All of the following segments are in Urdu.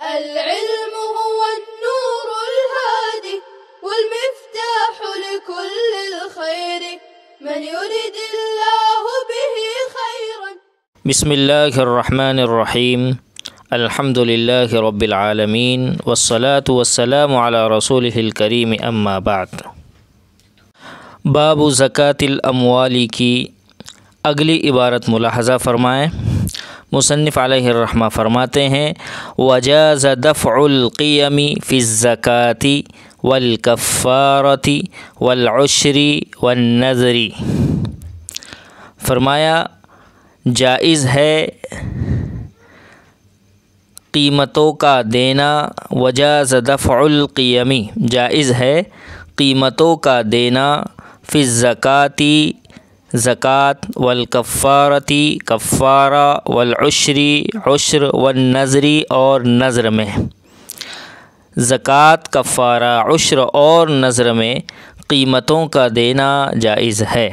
العلم هو النور الهادي والمفتاح لكل الخير من يريد الله به خيرا. بسم اللہ الرحمن الرحیم الحمد للہ رب العالمین والصلاة والسلام علی رسولہ الکریم اما بعد. باب زکوٰۃ الاموال کی اگلی عبارت ملاحظہ فرمائیں. مصنف علیہ الرحمہ فرماتے ہیں وجاز دفع القیم فی الزکوٰۃ والکفارۃ والعشر والنذر. فرمایا جائز ہے قیمتوں کا دینا. وجاز دفع القیم، جائز ہے قیمتوں کا دینا. فی الزکوٰۃ، زکوٰۃ، والکفارۃ، کفارہ، والعشر، عشر، والنذر، اور نذر میں. زکوٰۃ، کفارہ، عشر اور نذر میں قیمتوں کا دینا جائز ہے.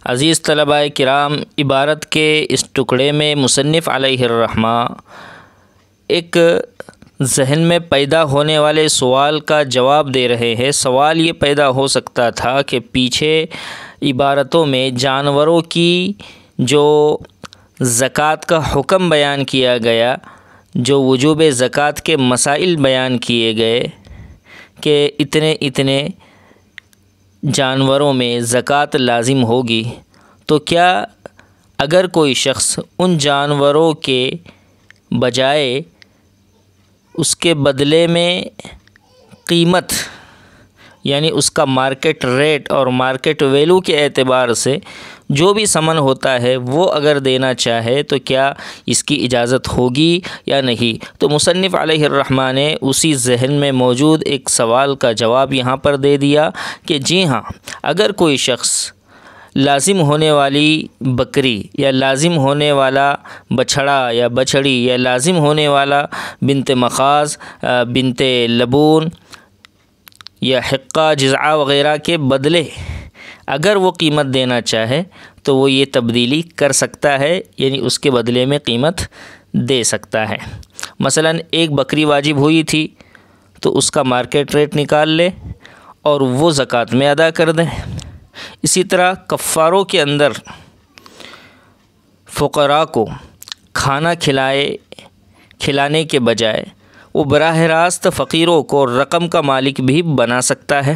عزیز طلباء کرام، عبارت کے اس ٹکڑے میں مصنف علیہ الرحمہ ایک ذہن میں پیدا ہونے والے سوال کا جواب دے رہے ہیں. سوال یہ پیدا ہو سکتا تھا کہ پیچھے عبارتوں میں جانوروں کی جو زکوٰۃ کا حکم بیان کیا گیا، جو وجوب زکوٰۃ کے مسائل بیان کیے گئے کہ اتنے جانوروں میں زکوٰۃ لازم ہوگی، تو کیا اگر کوئی شخص ان جانوروں کے بجائے اس کے بدلے میں قیمت، یعنی اس کا مارکیٹ ریٹ اور مارکیٹ ویلو کے اعتبار سے جو بھی ثمن ہوتا ہے وہ اگر دینا چاہے تو کیا اس کی اجازت ہوگی یا نہیں؟ تو مصنف علیہ الرحمہ نے اسی ذہن میں موجود ایک سوال کا جواب یہاں پر دے دیا کہ جی ہاں، اگر کوئی شخص لازم ہونے والی بکری یا لازم ہونے والا بچھڑا یا بچھڑی یا لازم ہونے والا بنت مخاض، بنت لبون یا حقہ، جزعہ وغیرہ کے بدلے اگر وہ قیمت دینا چاہے تو وہ یہ تبدیلی کر سکتا ہے، یعنی اس کے بدلے میں قیمت دے سکتا ہے. مثلا ایک بکری واجب ہوئی تھی تو اس کا مارکیٹ ریٹ نکال لے اور وہ زکوٰۃ میں ادا کر دیں. اسی طرح کفاروں کے اندر فقراء کو کھانا کھلانے کے بجائے وہ براہ راست فقیروں کو رقم کا مالک بھی بنا سکتا ہے.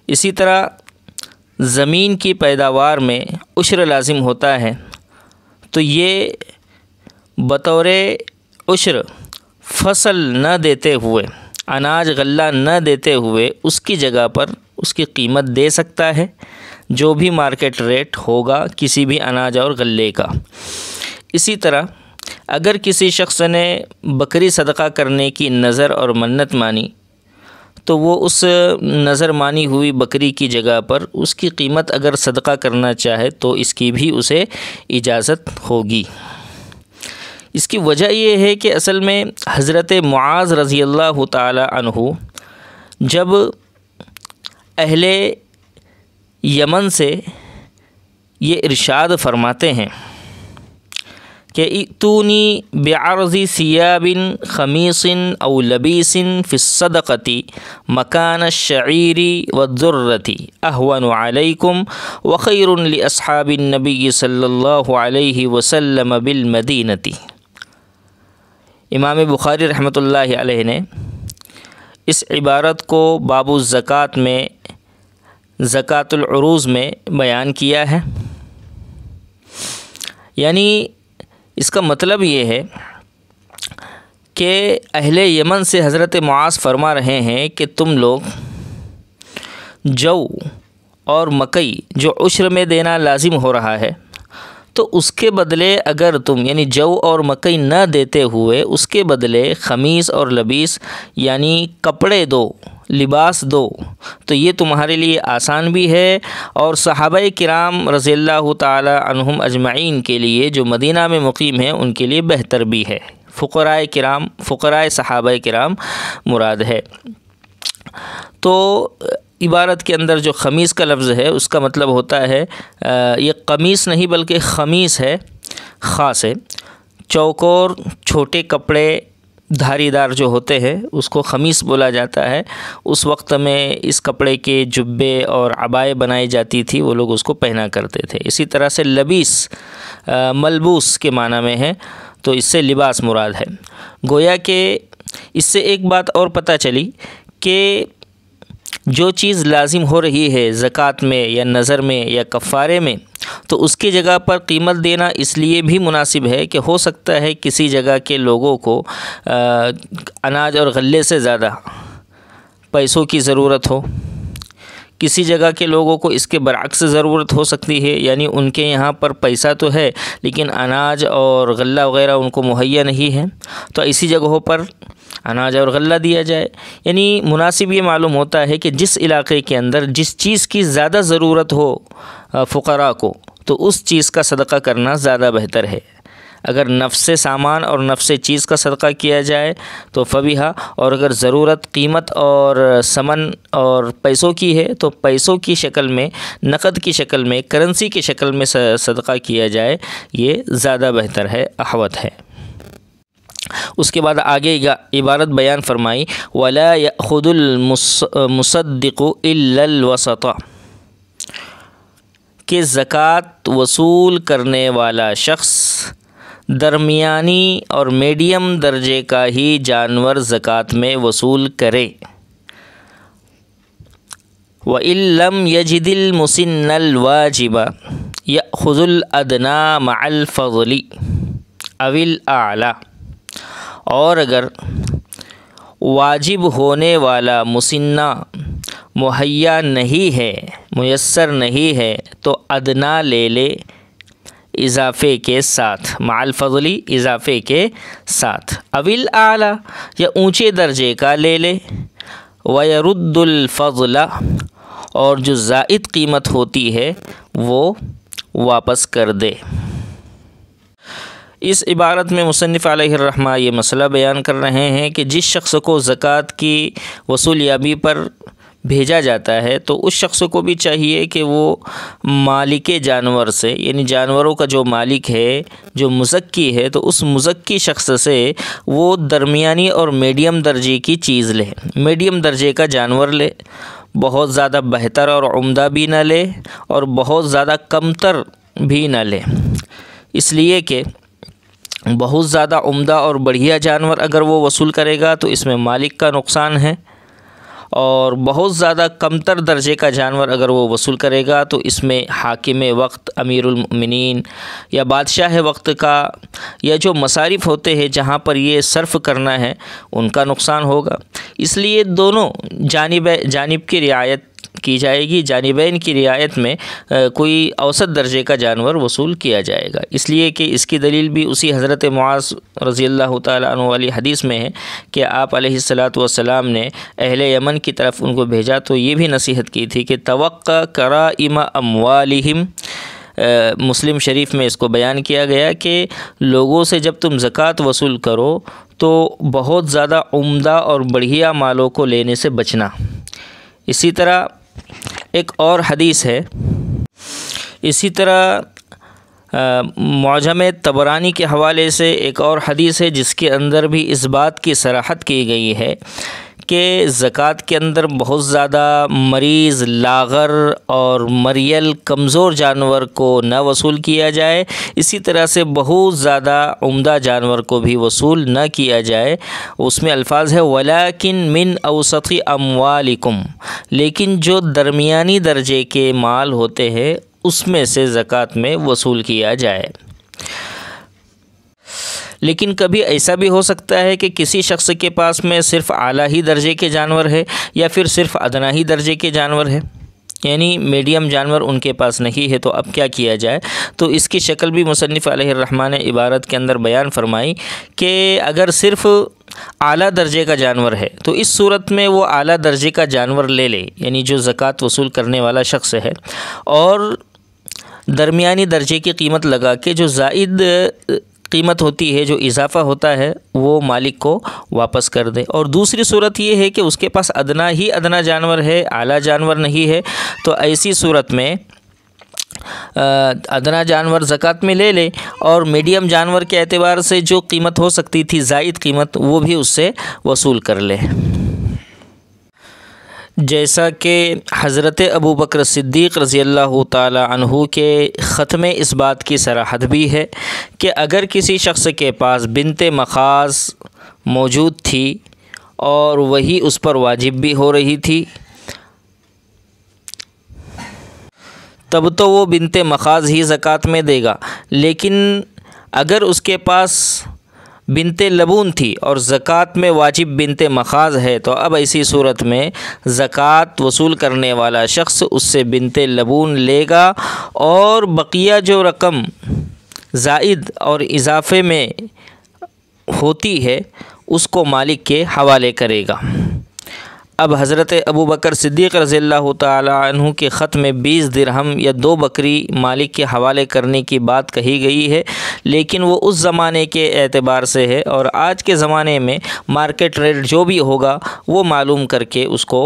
اسی طرح زمین کی پیداوار میں عشر لازم ہوتا ہے تو یہ بطور عشر فصل نہ دیتے ہوئے، اناج غلہ نہ دیتے ہوئے اس کی جگہ پر اس کی قیمت دے سکتا ہے جو بھی مارکیٹ ریٹ ہوگا کسی بھی اناج اور غلے کا. اسی طرح اگر کسی شخص نے بکری صدقہ کرنے کی نظر اور منت مانی تو وہ اس نظر مانی ہوئی بکری کی جگہ پر اس کی قیمت اگر صدقہ کرنا چاہے تو اس کی بھی اسے اجازت ہوگی. اس کی وجہ یہ ہے کہ اصل میں حضرت معاذ رضی اللہ تعالی عنہ جب اہل یمن سے یہ ارشاد فرماتے ہیں کہ ائتونی بعرض ثیاب خمیص او لبیس فی الصدقۃ مکان الشعیر والذرۃ اہون علیکم وخیر لاصحاب النبی صلی اللہ علیہ وسلم بالمدینۃ. امام بخاری رحمۃ اللہ علیہ نے اس عبارت کو باب الزکوٰۃ میں زکوٰۃ العروض میں بیان کیا ہے. یعنی اس کا مطلب یہ ہے کہ اہل یمن سے حضرت معاذ فرما رہے ہیں کہ تم لوگ جو اور مکئی جو عشر میں دینا لازم ہو رہا ہے تو اس کے بدلے اگر تم یعنی جو اور مکئی نہ دیتے ہوئے اس کے بدلے خمیص اور لبیس یعنی کپڑے دو، لباس دو تو یہ تمہارے لیے آسان بھی ہے اور صحابہ کرام رضی اللہ تعالی عنہم اجمعین کے لیے جو مدینہ میں مقیم ہیں ان کے لیے بہتر بھی ہے۔ فقراء صحابہ کرام مراد ہے۔ تو عبارت کے اندر جو خمیس کا لفظ ہے اس کا مطلب ہوتا ہے یہ قمیص نہیں بلکہ خمیس ہے، خاص ہے، چوکور چھوٹے کپڑے دھاری دار جو ہوتے ہیں اس کو خمیص بولا جاتا ہے، اس وقت میں اس کپڑے کے جبے اور عبائے بنائی جاتی تھی، وہ لوگ اس کو پہنا کرتے تھے۔ اسی طرح سے لبیس ملبوس کے معنی میں ہے، تو اس سے لباس مراد ہے۔ گویا کہ اس سے ایک بات اور پتہ چلی کہ جو چیز لازم ہو رہی ہے زکوٰۃ میں یا نذر میں یا کفارے میں، تو اس کی جگہ پر قیمت دینا اس لیے بھی مناسب ہے کہ ہو سکتا ہے کسی جگہ کے لوگوں کو اناج اور غلے سے زیادہ پیسوں کی ضرورت ہو، کسی جگہ کے لوگوں کو اس کے برعکس ضرورت ہو سکتی ہے، یعنی ان کے یہاں پر پیسہ تو ہے لیکن اناج اور غلہ وغیرہ ان کو مہیا نہیں ہے، تو ایسی جگہوں پر اناج اور غلہ دیا جائے۔ یعنی مناسب یہ معلوم ہوتا ہے کہ جس علاقے کے اندر جس چیز کی زیادہ ضرورت ہو فقراء کو، تو اس چیز کا صدقہ کرنا زیادہ بہتر ہے۔ اگر نفس سامان اور نفس چیز کا صدقہ کیا جائے تو فبیہا، اور اگر ضرورت قیمت اور ثمن اور پیسوں کی ہے تو پیسوں کی شکل میں، نقد کی شکل میں، کرنسی کی شکل میں صدقہ کیا جائے، یہ زیادہ بہتر ہے، احوط ہے۔ اس کے بعد آگے عبارت بیان فرمائی وَلَا يَأْخُذُ الْمُصَدِّقُ إِلَّا الْوَسَطَ، کہ زکوٰۃ وصول کرنے والا شخص درمیانی اور میڈیم درجے کا ہی جانور زکوٰۃ میں وصول کرے۔ وَإِن لَّمْ يَجِدِ الْمُسِنَّ الْوَاجِبَ يَأْخُذُ الْأَدْنَىٰ مَعَ الْفَضْلِ أَوِ الْأَعْلَىٰ، اور اگر واجب ہونے والا مسنہ مہیا نہیں ہے، میسر نہیں ہے، تو ادنا لے لے اضافے کے ساتھ، مع الفضلی اضافے کے ساتھ، اول اعلیٰ یا اونچے درجے کا لے لے، وَيَرُدُّ الْفَضْلَ، اور جو زائد قیمت ہوتی ہے وہ واپس کر دے۔ اس عبارت میں مصنف علیہ الرحمہ یہ مسئلہ بیان کر رہے ہیں کہ جس شخص کو زکوٰۃ کی وصولیابی پر بھیجا جاتا ہے تو اس شخص کو بھی چاہیے کہ وہ مالک جانور سے، یعنی جانوروں کا جو مالک ہے، جو مزکی ہے، تو اس مزکی شخص سے وہ درمیانی اور میڈیم درجے کی چیز لے، میڈیم درجے کا جانور لے، بہت زیادہ بہتر اور عمدہ بھی نہ لے اور بہت زیادہ کمتر بھی نہ لے، اس لیے کہ بہت زیادہ عمدہ اور بڑھیا جانور اگر وہ وصول کرے گا تو اس میں مالک کا نقصان ہے، اور بہت زیادہ کمتر درجے کا جانور اگر وہ وصول کرے گا تو اس میں حاکم وقت، امیر المؤمنین یا بادشاہ وقت کا یا جو مصارف ہوتے ہیں جہاں پر یہ صرف کرنا ہے ان کا نقصان ہوگا۔ اس لیے دونوں جانب کی رعایت کی جائے گی، جانبین کی رعایت میں کوئی اوسط درجے کا جانور وصول کیا جائے گا، اس لیے کہ اس کی دلیل بھی اسی حضرت معاذ رضی اللہ تعالیٰ عنہ والی حدیث میں ہے کہ آپ علیہ الصلاۃ والسلام نے اہل یمن کی طرف ان کو بھیجا تو یہ بھی نصیحت کی تھی کہ توقع کرائم اموالہم، مسلم شریف میں اس کو بیان کیا گیا کہ لوگوں سے جب تم زکوٰۃ وصول کرو تو بہت زیادہ عمدہ اور بڑھیا مالوں کو لینے سے بچنا۔ اسی طرح ایک اور حدیث ہے، اسی طرح معجم طبرانی کے حوالے سے ایک اور حدیث ہے جس کے اندر بھی اس بات کی صراحت کی گئی ہے کہ زکوٰۃ کے اندر بہت زیادہ مریض، لاغر اور مریل کمزور جانور کو نہ وصول کیا جائے، اسی طرح سے بہت زیادہ عمدہ جانور کو بھی وصول نہ کیا جائے۔ اس میں الفاظ ہے وَلَكِن مِّن أَوْسَطِ أَمْوَالِكُمْ، لیکن جو درمیانی درجے کے مال ہوتے ہیں اس میں سے زکوٰۃ میں وصول کیا جائے۔ لیکن کبھی ایسا بھی ہو سکتا ہے کہ کسی شخص کے پاس میں صرف اعلیٰ ہی درجے کے جانور ہے یا پھر صرف ادنا ہی درجے کے جانور ہے، یعنی میڈیم جانور ان کے پاس نہیں ہے، تو اب کیا کیا جائے؟ تو اس کی شکل بھی مصنف علیہ الرحمہ نے عبارت کے اندر بیان فرمائی کہ اگر صرف اعلیٰ درجے کا جانور ہے تو اس صورت میں وہ اعلیٰ درجے کا جانور لے لے، یعنی جو زکوٰۃ وصول کرنے والا شخص ہے، اور درمیانی درجے کی قیمت لگا کے جو زائد قیمت ہوتی ہے، جو اضافہ ہوتا ہے، وہ مالک کو واپس کر دے۔ اور دوسری صورت یہ ہے کہ اس کے پاس ادنا جانور ہے، اعلیٰ جانور نہیں ہے، تو ایسی صورت میں ادنا جانور زکوٰۃ میں لے لے اور میڈیم جانور کے اعتبار سے جو قیمت ہو سکتی تھی زائد قیمت وہ بھی اس سے وصول کر لے۔ جیسا کہ حضرت ابو بکر صدیق رضی اللہ تعالی عنہ کے خط میں اس بات کی صراحت بھی ہے کہ اگر کسی شخص کے پاس بنت مخاض موجود تھی اور وہی اس پر واجب بھی ہو رہی تھی تب تو وہ بنت مخاض ہی زکوٰۃ میں دے گا، لیکن اگر اس کے پاس بنت لبون تھی اور زکوٰۃ میں واجب بنت مخاض ہے تو اب ایسی صورت میں زکوٰۃ وصول کرنے والا شخص اس سے بنت لبون لے گا اور بقیہ جو رقم زائد اور اضافے میں ہوتی ہے اس کو مالک کے حوالے کرے گا۔ اب حضرت ابو بکر صدیق رضی اللہ تعالی عنہ کے خط میں 20 درہم یا 2 بکری مالک کے حوالے کرنے کی بات کہی گئی ہے، لیکن وہ اس زمانے کے اعتبار سے ہے اور آج کے زمانے میں مارکیٹ ریٹ جو بھی ہوگا وہ معلوم کر کے اس کو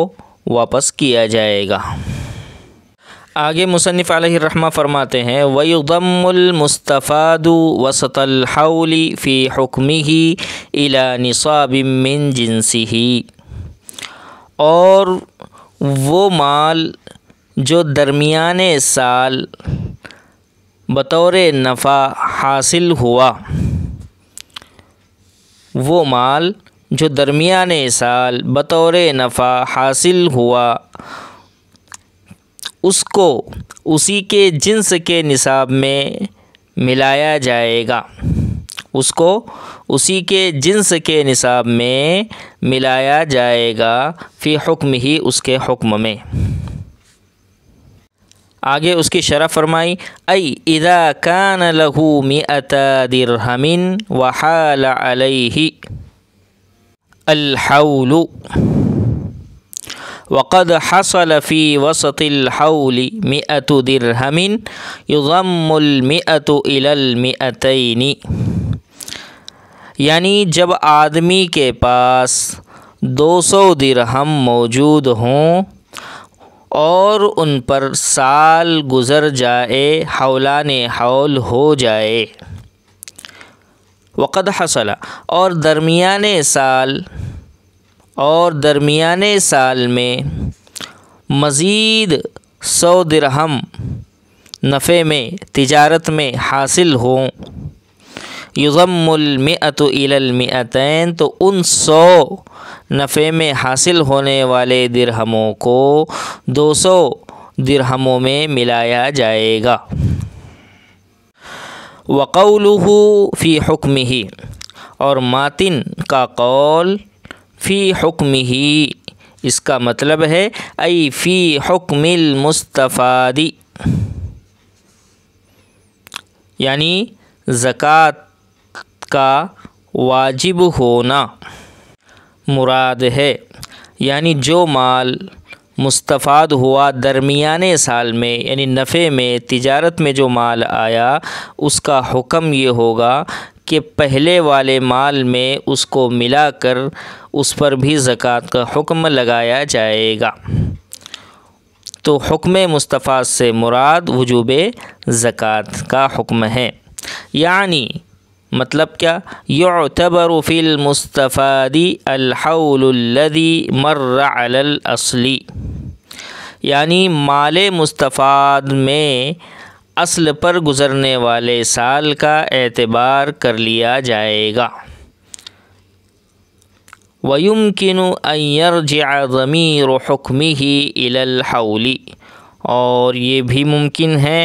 واپس کیا جائے گا۔ آگے مصنف علیہ الرحمہ فرماتے ہیں وَيُضَمُّ الْمُسْتَفَادُ وسط الحول فی حکمہ الی نصاب من جنسہ، اور وہ مال جو درمیان سال بطور نفع حاصل ہوا، وہ مال جو درمیان سال بطور نفع حاصل ہوا اس کو اسی کے جنس کے نصاب میں ملایا جائے گا، اس کو اسی کے جنس کے نصاب میں ملایا جائے گا فی حکم ہی اس کے حکم میں۔ آگے اس کی شرح فرمائی ای اذا کان لہ 100 درہم وحال علیہ الحول وقد حصل فی وسط الحول 100 درہم یضم 100 الی 200، یعنی جب آدمی کے پاس 200 درہم موجود ہوں اور ان پر سال گزر جائے، حولان حول ہو جائے، وقد حصل اور درمیانے سال میں مزید 100 درہم نفع میں تجارت میں حاصل ہوں، یضم 100 الی 200، تو ان 100 نفع میں حاصل ہونے والے درہموں کو 200 درہموں میں ملایا جائے گا۔ وقولہ فی حکمہ، اور ماتن کا قول فی حکمہ، اس کا مطلب ہے ای فی حکم المستفاد، یعنی زکوٰۃ کا واجب ہونا مراد ہے، یعنی جو مال مستفاد ہوا درمیانے سال میں، یعنی نفع میں تجارت میں جو مال آیا، اس کا حکم یہ ہوگا کہ پہلے والے مال میں اس کو ملا کر اس پر بھی زکوٰۃ کا حکم لگایا جائے گا۔ تو حکم مستفاد سے مراد وجوب زکوٰۃ کا حکم ہے، یعنی مطلب کیا؟ یعتبر فی المستفاد الحول الذی مر علی الاصل، یعنی مال مستفاد میں اصل پر گزرنے والے سال کا اعتبار کر لیا جائے گا۔ وَيُمْكِنُ أَن يَرْجِعَ ضَمِيرُ حُكْمِهِ إِلَى الْحَوْلِ، اور یہ بھی ممکن ہے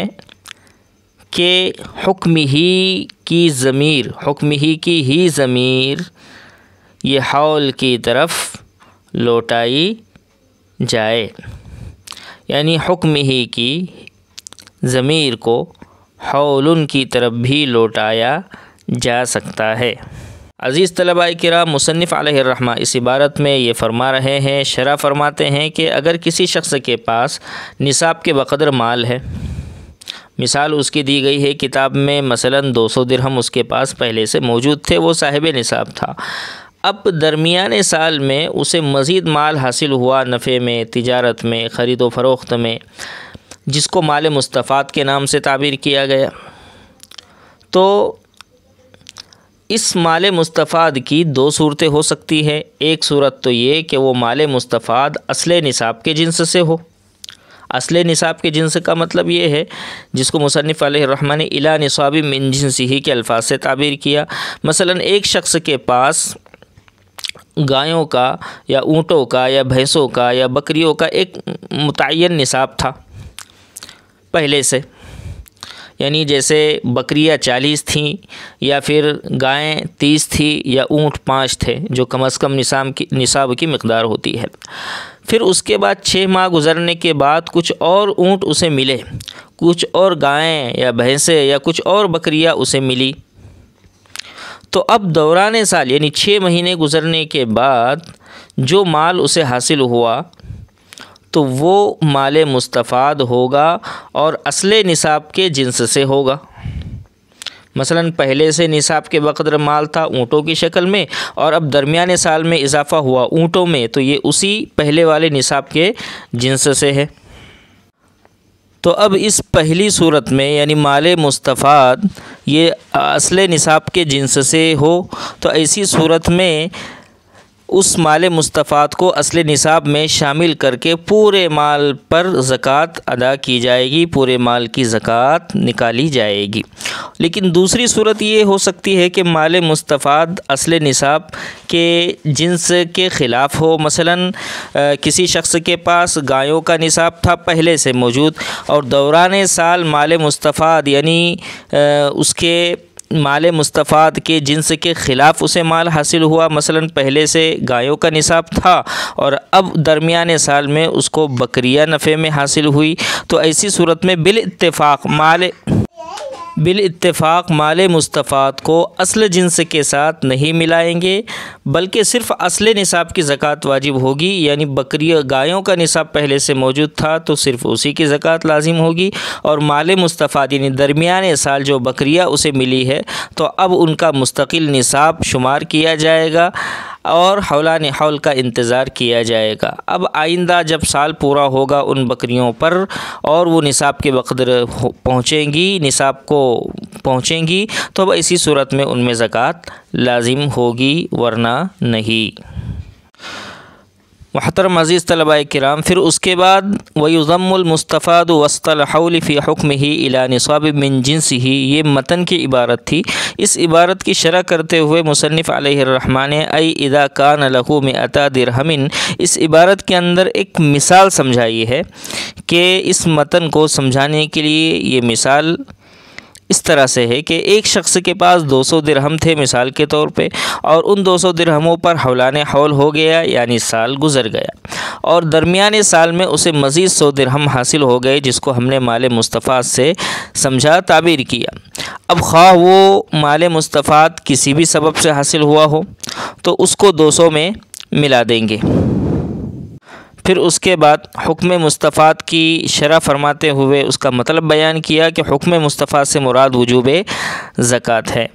کہ حکم ہی کی ضمیر یہ حول کی طرف لوٹائی جائے، یعنی حکم ہی کی ضمیر کو حول کی طرف بھی لوٹایا جا سکتا ہے۔ عزیز طلباء کرام، مصنف علیہ الرحمہ اس عبارت میں یہ فرما رہے ہیں، شرح فرماتے ہیں کہ اگر کسی شخص کے پاس نصاب کے بقدر مال ہے، مثال اس کی دی گئی ہے کتاب میں، مثلاً 200 درہم اس کے پاس پہلے سے موجود تھے، وہ صاحب نصاب تھا، اب درمیانے سال میں اسے مزید مال حاصل ہوا نفع میں، تجارت میں، خرید و فروخت میں، جس کو مال مستفاد کے نام سے تعبیر کیا گیا۔ تو اس مال مستفاد کی دو صورتیں ہو سکتی ہے۔ ایک صورت تو یہ کہ وہ مال مستفاد اصل نصاب کے جنس سے ہو۔ اصل نصاب کے جنس کا مطلب یہ ہے جس کو مصنف علیہ الرحمٰ نے الی نصاب من جنسہ کے الفاظ سے تعبیر کیا۔ مثلا ایک شخص کے پاس گایوں کا یا اونٹوں کا یا بھینسوں کا یا بکریوں کا ایک متعین نصاب تھا پہلے سے، یعنی جیسے بکریاں 40 تھیں یا پھر گائیں 30 تھی یا اونٹ 5 تھے جو کم از کم نصاب کی مقدار ہوتی ہے۔ پھر اس کے بعد 6 ماہ گزرنے کے بعد کچھ اور اونٹ اسے ملے، کچھ اور گائیں یا بھینسیں یا کچھ اور بکریاں اسے ملی، تو اب دوران سال یعنی 6 مہینے گزرنے کے بعد جو مال اسے حاصل ہوا تو وہ مال مستفاد ہوگا اور اصل نصاب کے جنس سے ہوگا۔ مثلا پہلے سے نصاب کے بقدر مال تھا اونٹوں کی شکل میں، اور اب درمیانے سال میں اضافہ ہوا اونٹوں میں، تو یہ اسی پہلے والے نصاب کے جنس سے ہے۔ تو اب اس پہلی صورت میں یعنی مال مستفاد یہ اصل نصاب کے جنس سے ہو تو ایسی صورت میں اس مال مستفاد کو اصل نصاب میں شامل کر کے پورے مال پر زکوٰۃ ادا کی جائے گی، پورے مال کی زکوٰۃ نکالی جائے گی۔ لیکن دوسری صورت یہ ہو سکتی ہے کہ مال مستفاد اصل نصاب کے جنس کے خلاف ہو۔ مثلا کسی شخص کے پاس گایوں کا نصاب تھا پہلے سے موجود، اور دوران سال مال مستفاد یعنی اس کے مال مستفاد کے جنس کے خلاف اسے مال حاصل ہوا۔ مثلا پہلے سے گایوں کا نصاب تھا اور اب درمیانے سال میں اس کو بکریاں نفع میں حاصل ہوئی، تو ایسی صورت میں بالاتفاق مال مستفاد کو اصل جنس کے ساتھ نہیں ملائیں گے، بلکہ صرف اصل نصاب کی زکوٰۃ واجب ہوگی۔ یعنی گایوں کا نصاب پہلے سے موجود تھا تو صرف اسی کی زکوٰۃ لازم ہوگی، اور مال مستفاد یعنی درمیانے سال جو بکریاں اسے ملی ہے تو اب ان کا مستقل نصاب شمار کیا جائے گا اور حولان حول کا انتظار کیا جائے گا۔ اب آئندہ جب سال پورا ہوگا ان بکریوں پر اور وہ نصاب کے بقدر پہنچیں گی، نصاب کو پہنچیں گی، تو اب ایسی صورت میں ان میں زکوٰۃ لازم ہوگی ورنہ نہیں۔ محترم عزیز طلباء کرام، پھر اس کے بعد وَيُضَمُّ الْمُسْتَفَادُ وَسْطَ الْحَوْلِ فِي حُكْمِهِ إِلَى نِصَابٍ مِّن جِنسِهِ، یہ متن کی عبارت تھی۔ اس عبارت کی شرح کرتے ہوئے مصنف علیہ الرحمٰ نے اَيْ إِذَا كَانَ لَهُ مِئَةَ دِرْهَمٍ، اس عبارت کے اندر ایک مثال سمجھائی ہے کہ اس متن کو سمجھانے کے لیے یہ مثال اس طرح سے ہے کہ ایک شخص کے پاس 200 درہم تھے مثال کے طور پہ، اور ان 200 درہموں پر حولان حول ہو گیا یعنی سال گزر گیا، اور درمیانے سال میں اسے مزید 100 درہم حاصل ہو گئے جس کو ہم نے مال مستفاد سے سمجھا تعبیر کیا۔ اب خواہ وہ مال مستفاد کسی بھی سبب سے حاصل ہوا ہو تو اس کو 200 میں ملا دیں گے۔ پھر اس کے بعد حکم مستفاد کی شرح فرماتے ہوئے اس کا مطلب بیان کیا کہ حکم مستفاد سے مراد وجوب زکوٰۃ ہے۔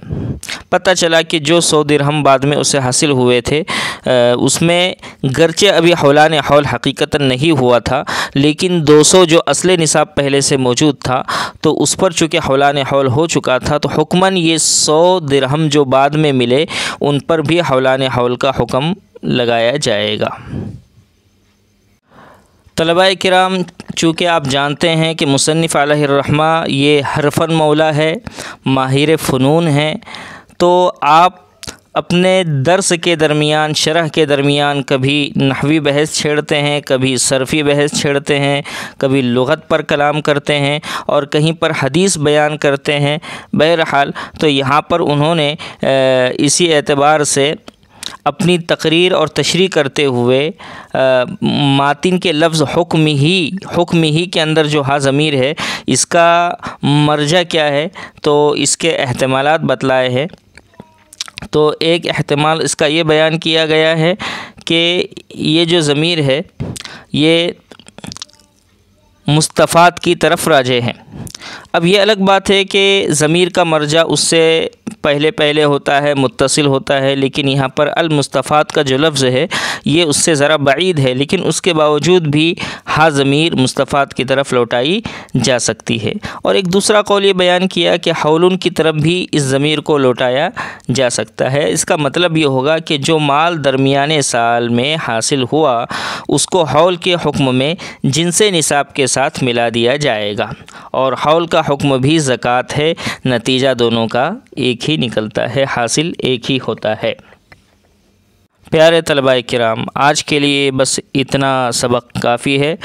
پتہ چلا کہ جو 100 درہم بعد میں اسے حاصل ہوئے تھے اس میں گرچہ ابھی حولان حول حقیقتاً نہیں ہوا تھا، لیکن 200 جو اصل نصاب پہلے سے موجود تھا تو اس پر چونکہ حولان حول ہو چکا تھا تو حکماً یہ 100 درہم جو بعد میں ملے ان پر بھی حولان حول کا حکم لگایا جائے گا۔ طلباء کرام، چونکہ آپ جانتے ہیں کہ مصنف علیہ الرحمٰ یہ حرفاً مولا ہے، ماہر فنون ہے، تو آپ اپنے درس کے درمیان، شرح کے درمیان کبھی نحوی بحث چھیڑتے ہیں، کبھی صرفی بحث چھیڑتے ہیں، کبھی لغت پر کلام کرتے ہیں اور کہیں پر حدیث بیان کرتے ہیں۔ بہرحال تو یہاں پر انہوں نے اسی اعتبار سے اپنی تقریر اور تشریح کرتے ہوئے ماتن کے لفظ حکم ہی کے اندر جو ہا ضمیر ہے اس کا مرجع کیا ہے تو اس کے احتمالات بتلائے ہیں۔ تو ایک احتمال اس کا یہ بیان کیا گیا ہے کہ یہ جو ضمیر ہے یہ مستفاد کی طرف راجع ہے۔ اب یہ الگ بات ہے کہ ضمیر کا مرجع اس سے پہلے ہوتا ہے، متصل ہوتا ہے، لیکن یہاں پر المستفاد کا جو لفظ ہے یہ اس سے ذرا بعید ہے، لیکن اس کے باوجود بھی ہا ضمیر مستفاد کی طرف لوٹائی جا سکتی ہے۔ اور ایک دوسرا قول یہ بیان کیا کہ حولن کی طرف بھی اس ضمیر کو لوٹایا جا سکتا ہے۔ اس کا مطلب یہ ہوگا کہ جو مال درمیانے سال میں حاصل ہوا اس کو حول کے حکم میں جنس نصاب کے ساتھ ملا دیا جائے گا، اور حول کا حکم بھی زکوٰۃ ہے، نتیجہ دونوں کا ایک ہی نکلتا ہے، حاصل ایک ہی ہوتا ہے۔ پیارے طلباء کرام، آج کے لیے بس اتنا سبق کافی ہے۔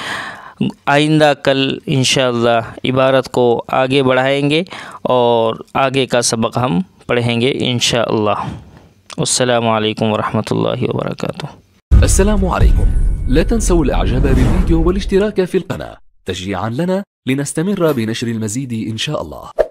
آئندہ کل انشاءاللہ عبارت کو آگے بڑھائیں گے اور آگے کا سبق ہم پڑھیں گے انشاءاللہ۔ السلام علیکم ورحمۃ اللہ وبرکاتہ۔ السلام عليكم. لا تنسوا الاعجاب بالفيديو والاشتراك في القناة تشجيعا لنا لنستمر بنشر المزيد إن شاء الله.